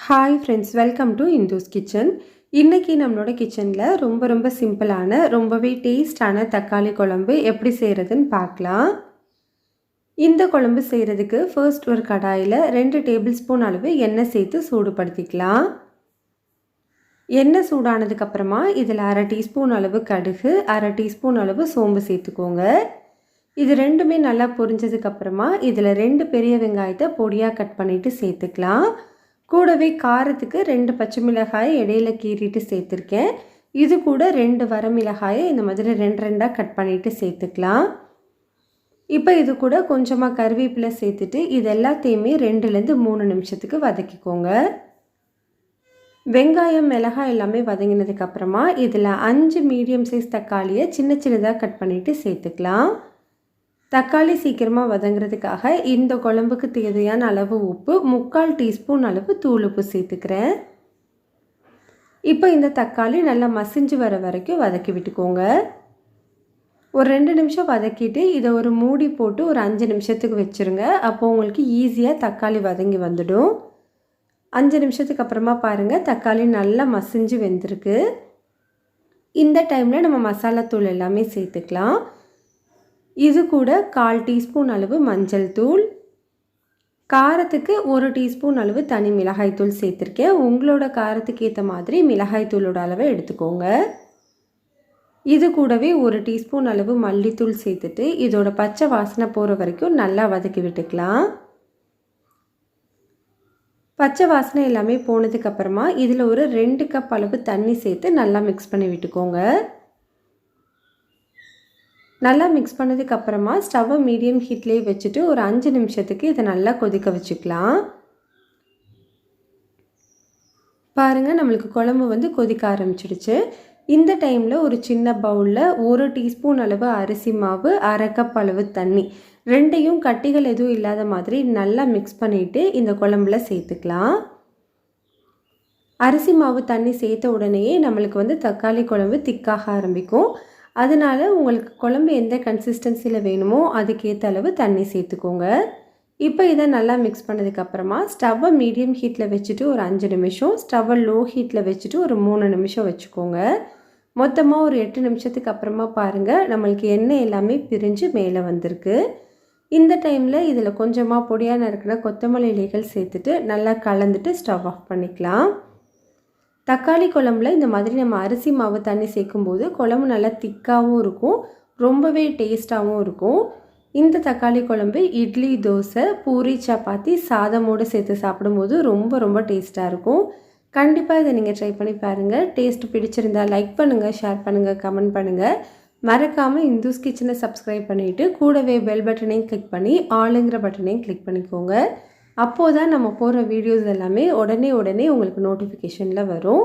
Hi friends, welcome to Indu's kitchen. இன்றைக்கி நம்மளோட கிச்சனில் ரொம்ப சிம்பிளான ரொம்பவே டேஸ்டான தக்காளி குழம்பு எப்படி செய்கிறதுன்னு பார்க்கலாம். இந்த குழம்பு செய்கிறதுக்கு ஃபர்ஸ்ட் ஒரு கடாயில் 2 டேபிள் ஸ்பூன் அளவு எண்ணெய் சேர்த்து சூடுபடுத்திக்கலாம். எண்ணெய் சூடானதுக்கப்புறமா இதில் 1/2 டீஸ்பூன் அளவு கடுகு, 1/2 டீஸ்பூன் அளவு சோம்பு சேர்த்துக்கோங்க. இது ரெண்டுமே நல்லா பொரிஞ்சதுக்கப்புறமா இதில் 2 பெரிய வெங்காயத்தை பொடியாக கட் பண்ணிவிட்டு சேர்த்துக்கலாம். கூடவே காரத்துக்கு 2 பச்சை மிளகாயை இடையில கீறிட்டு சேர்த்துருக்கேன். இது கூட 2 வரமிளகாயை இந்த மாதிரி 2 கட் பண்ணிவிட்டு சேர்த்துக்கலாம். இப்போ இது கூட கொஞ்சமாக கருவேப்பிலை சேர்த்துட்டு இது எல்லாத்தையுமே 2லேருந்து 3 நிமிஷத்துக்கு வதக்கிக்கோங்க. வெங்காயம், மிளகாய் எல்லாமே வதங்கினதுக்கப்புறமா இதில் 5 மீடியம் சைஸ் தக்காளியை சின்னதாக கட் பண்ணிவிட்டு சேர்த்துக்கலாம். தக்காளி சீக்கிரமாக வதங்கிறதுக்காக இந்த குழம்புக்கு தேவையான அளவு உப்பு 3/4 டீஸ்பூன் அளவு தூள் உப்பு சேர்த்துக்கிறேன். இப்போ இந்த தக்காளி நல்லா மசிஞ்சு வர வரைக்கும் வதக்கி விட்டுக்கோங்க. ஒரு 2 நிமிஷம் வதக்கிட்டு இதை ஒரு மூடி போட்டு ஒரு 5 நிமிஷத்துக்கு வச்சுருங்க. அப்போது உங்களுக்கு ஈஸியாக தக்காளி வதங்கி வந்துடும். 5 நிமிஷத்துக்கு அப்புறமா பாருங்கள், தக்காளி நல்லா மசிஞ்சு வெந்திருக்கு. இந்த டைமில் நம்ம மசாலா தூள் எல்லாமே சேர்த்துக்கலாம். இது கூட 1/4 டீஸ்பூன் அளவு மஞ்சள் தூள், காரத்துக்கு 1 டீஸ்பூன் அளவு தனி மிளகாய் தூள் சேர்த்துருக்கேன். உங்களோட காரத்துக்கு ஏற்ற மாதிரி மிளகாய் தூளோட அளவை எடுத்துக்கோங்க. இது கூடவே 1 டீஸ்பூன் அளவு மல்லித்தூள் சேர்த்துட்டு இதோட பச்சை வாசனை போகிற வரைக்கும் நல்லா வதக்கி விட்டுக்கலாம். பச்சை வாசனை எல்லாமே போனதுக்கப்புறமா இதில் ஒரு 2 கப் அளவு தண்ணி சேர்த்து நல்லா மிக்ஸ் பண்ணி விட்டுக்கோங்க. நல்லா மிக்ஸ் பண்ணதுக்கப்புறமா ஸ்டவ்வை மீடியம் ஹீட்லேயே வச்சுட்டு ஒரு 5 நிமிஷத்துக்கு இதை நல்லா கொதிக்க வச்சுக்கலாம். பாருங்கள், நம்மளுக்கு குழம்பு கொதிக்க ஆரம்பிச்சிடுச்சு. இந்த டைமில் ஒரு சின்ன பவுலில் 1 டீஸ்பூன் அளவு அரிசி மாவு, 1/2 கப் அளவு தண்ணி, ரெண்டையும் கட்டிகள் எதுவும் இல்லாத மாதிரி நல்லா மிக்ஸ் பண்ணிவிட்டு இந்த குழம்புல சேர்த்துக்கலாம். அரிசி மாவு தண்ணி சேர்த்த உடனேயே நம்மளுக்கு தக்காளி குழம்பு திக்காக ஆரம்பிக்கும். அதனால் உங்களுக்கு குழம்பு எந்த கன்சிஸ்டன்சியில் வேணுமோ அதுக்கேற்ற அளவு தண்ணி சேர்த்துக்கோங்க. இப்போ இதை நல்லா மிக்ஸ் பண்ணதுக்கப்புறமா ஸ்டவ்வை மீடியம் ஹீட்டில் வச்சுட்டு ஒரு 5 நிமிஷம், ஸ்டவ்வை லோ ஹீட்டில் வச்சுட்டு ஒரு 3 நிமிஷம் வச்சுக்கோங்க. மொத்தமாக ஒரு 8 நிமிஷத்துக்கு அப்புறமா பாருங்கள், நம்மளுக்கு எண்ணெய் எல்லாமே பிரிஞ்சு மேலே வந்திருக்கு. இந்த டைமில் இதில் கொஞ்சமாக பொடியாக நறுக்கின கொத்தமல்லி இலைகள் சேர்த்துட்டு நல்லா கலந்துட்டு ஸ்டவ் ஆஃப் பண்ணிக்கலாம். தக்காளி குழம்புல இந்த மாதிரி நம்ம அரிசி மாவு தண்ணி சேர்க்கும்போது குழம்பு நல்லா திக்காகவும் இருக்கும், ரொம்பவே டேஸ்ட்டாகவும் இருக்கும். இந்த தக்காளி குழம்பு இட்லி, தோசை, பூரி, சப்பாத்தி, சாதமோடு சேர்த்து சாப்பிடும்போது ரொம்ப டேஸ்ட்டாக இருக்கும். கண்டிப்பாக இதை நீங்கள் ட்ரை பண்ணி பாருங்கள். டேஸ்ட் பிடிச்சிருந்தால் லைக் பண்ணுங்கள், ஷேர் பண்ணுங்கள், கமெண்ட் பண்ணுங்கள். மறக்காமல் இந்துஸ் கிச்சனை சப்ஸ்கிரைப் பண்ணிவிட்டு கூடவே பெல் பட்டனையும் கிளிக் பண்ணி ஆளுங்கிற பட்டனையும் கிளிக் பண்ணிக்கோங்க. அப்போது தான் நம்ம போடுற வீடியோஸ் எல்லாமே உடனே உங்களுக்கு நோட்டிஃபிகேஷனில் வரும்.